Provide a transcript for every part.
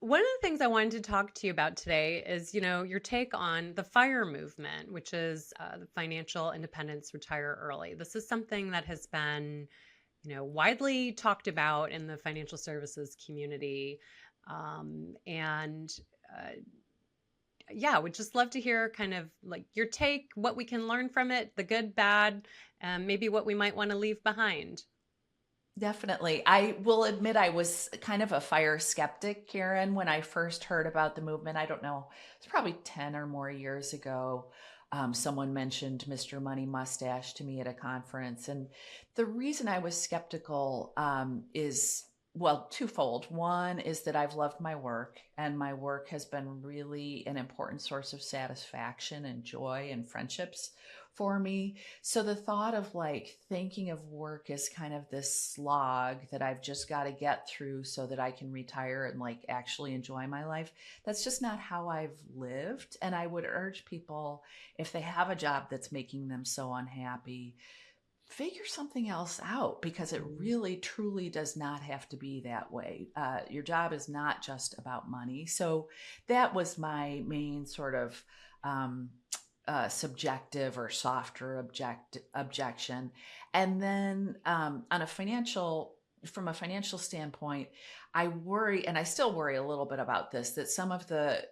one of the things I wanted to talk to you about today is, your take on the FIRE movement, which is the Financial Independence Retire Early. This is something that has been, widely talked about in the financial services community. And yeah, would just love to hear kind of like your take, what we can learn from it, the good, bad, and maybe what we might want to leave behind. Definitely. I will admit I was kind of a fire skeptic, Karen, when I first heard about the movement. I don't know, it's probably 10 or more years ago. Someone mentioned Mr. Money Mustache to me at a conference. And the reason I was skeptical is, well, twofold. One is that I've loved my work, and my work has been really an important source of satisfaction and joy and friendships for me. So the thought of like thinking of work as kind of this slog that I've just got to get through so that I can retire and like actually enjoy my life, that's just not how I've lived. And I would urge people, if they have a job that's making them so unhappy, figure something else out, because it Mm. really truly does not have to be that way. Your job is not just about money. So that was my main sort of um, subjective or softer objection. And then from a financial standpoint, I worry, and I still worry a little bit about this, that some of the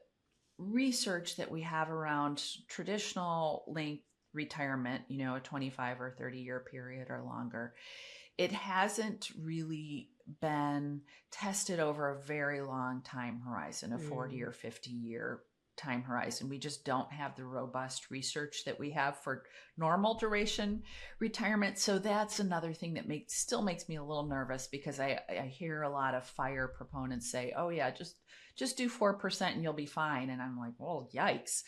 research that we have around traditional length retirement, a 25 or 30-year period or longer, it hasn't really been tested over a very long time horizon, a 40 Mm. or 50-year time horizon. We just don't have the robust research that we have for normal duration retirement. So that's another thing that still makes me a little nervous, because I hear a lot of fire proponents say, oh yeah, just do 4% and you'll be fine. And I'm like, well, yikes.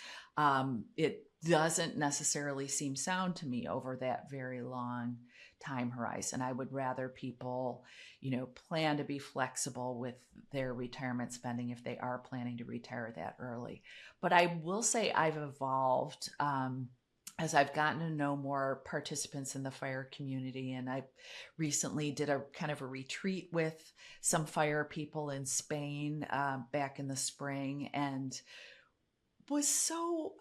It doesn't necessarily seem sound to me over that very long time horizon. I would rather people, plan to be flexible with their retirement spending if they are planning to retire that early. But I will say I've evolved as I've gotten to know more participants in the fire community. And I recently did a kind of a retreat with some fire people in Spain back in the spring, and was so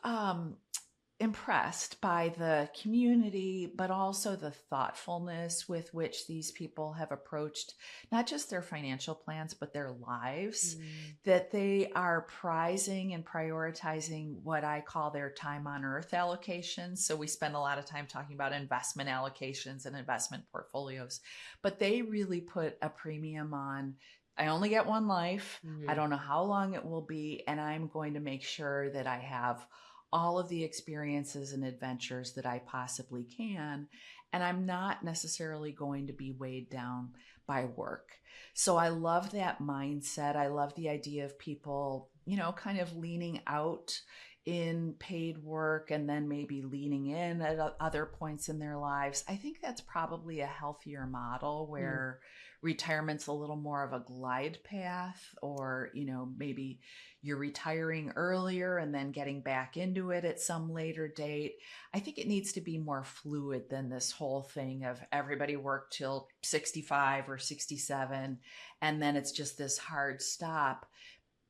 impressed by the community, but also the thoughtfulness with which these people have approached not just their financial plans, but their lives, Mm. that they are prizing and prioritizing what I call their time on earth allocations. So we spend a lot of time talking about investment allocations and investment portfolios, but they really put a premium on, I only get one life. I Mm. don't know how long it will be, and I'm going to make sure that I have all of the experiences and adventures that I possibly can. And I'm not necessarily going to be weighed down by work. So I love that mindset. I love the idea of people, kind of leaning out in paid work and then maybe leaning in at other points in their lives. I think that's probably a healthier model, Mm. where retirement's a little more of a glide path, or maybe you're retiring earlier and then getting back into it at some later date. I think it needs to be more fluid than this whole thing of everybody work till 65 or 67 and then it's just this hard stop.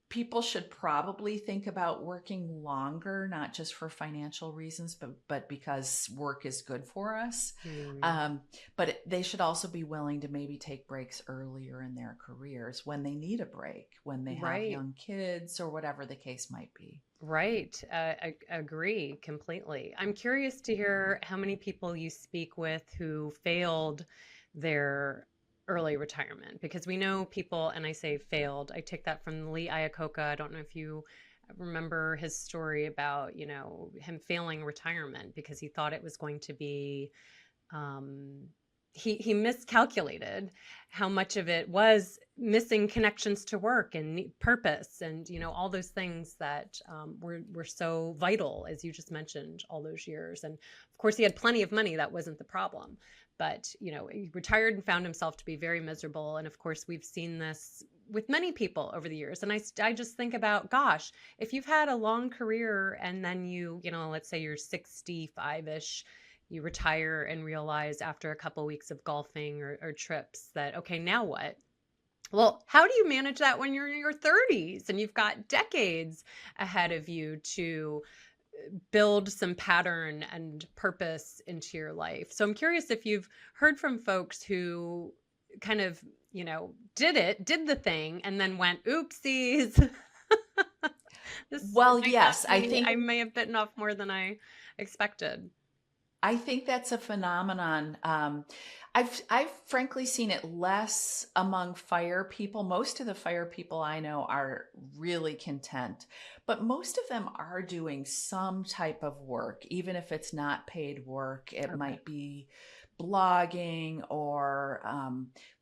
People should probably think about working longer, not just for financial reasons, but because work is good for us. Mm. Um, but they should also be willing to maybe take breaks earlier in their careers when they need a break, when they have Right. young kids or whatever the case might be. Right. I agree completely. I'm curious to hear how many people you speak with who failed their early retirement, because we know people, and I say failed, I take that from Lee Iacocca. I don't know if you remember his story about, him failing retirement because he thought it was going to be um, he miscalculated how much of it was missing connections to work and purpose, and all those things that were so vital, as you just mentioned, all those years. And of course, he had plenty of money. That wasn't the problem. But he retired and found himself to be very miserable. And of course, we've seen this with many people over the years. And I just think about, gosh, if you've had a long career and then let's say you're 65-ish, you retire and realize after a couple weeks of golfing or trips that, okay, now what? Well, how do you manage that when you're in your 30s and you've got decades ahead of you to build some pattern and purpose into your life? So I'm curious if you've heard from folks who kind of, did the thing and then went, oopsies. This Well, might not yes, be, I may have bitten off more than I expected. I think that's a phenomenon. I've frankly seen it less among fire people. Most of the fire people I know are really content, but most of them are doing some type of work, even if it's not paid work. It Okay. might be blogging or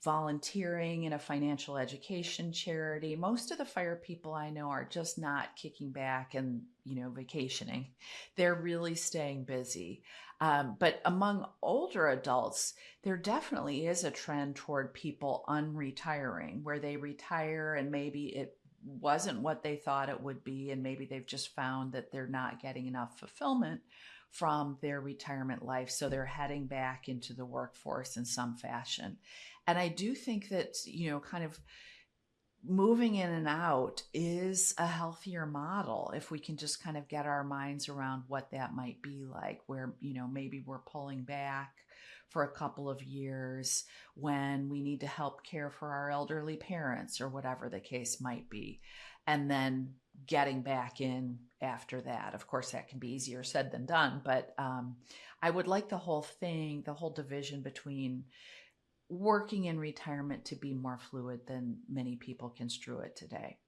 volunteering in a financial education charity. Most of the fire people I know are just not kicking back and, vacationing. They're really staying busy. But among older adults, there definitely is a trend toward people unretiring, where they retire and maybe it wasn't what they thought it would be, and maybe they've just found that they're not getting enough fulfillment from their retirement life. So they're heading back into the workforce in some fashion. And I do think that, kind of moving in and out is a healthier model if we can just kind of get our minds around what that might be like, where, maybe we're pulling back for a couple of years when we need to help care for our elderly parents or whatever the case might be, and then getting back in after that. Of course, that can be easier said than done, but I would like the whole division between working in retirement to be more fluid than many people construe it today.